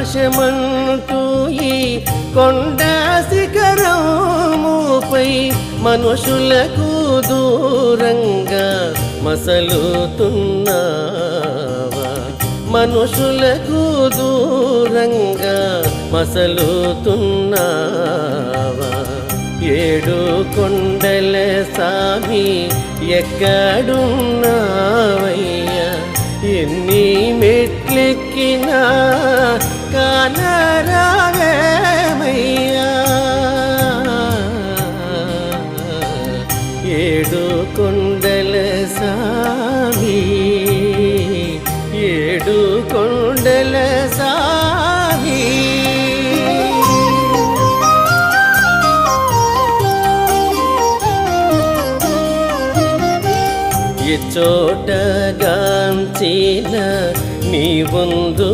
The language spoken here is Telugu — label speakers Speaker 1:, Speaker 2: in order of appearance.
Speaker 1: ఆకాశమంటూ ఈ కొండ శిఖరముపై మనుషులకు దూరంగా మసలుతున్నావా, మనుషులకు దూరంగా మసలుతున్నావా. ఏడు కొండల సామి ఎక్కడున్నావయ్యా, ఎన్ని మెట్లెక్కినా కానరావేమయ్యా. ఏడు కొండల సామి, ఏడు కొండల సామి. చోటగాంచిన నీ వందు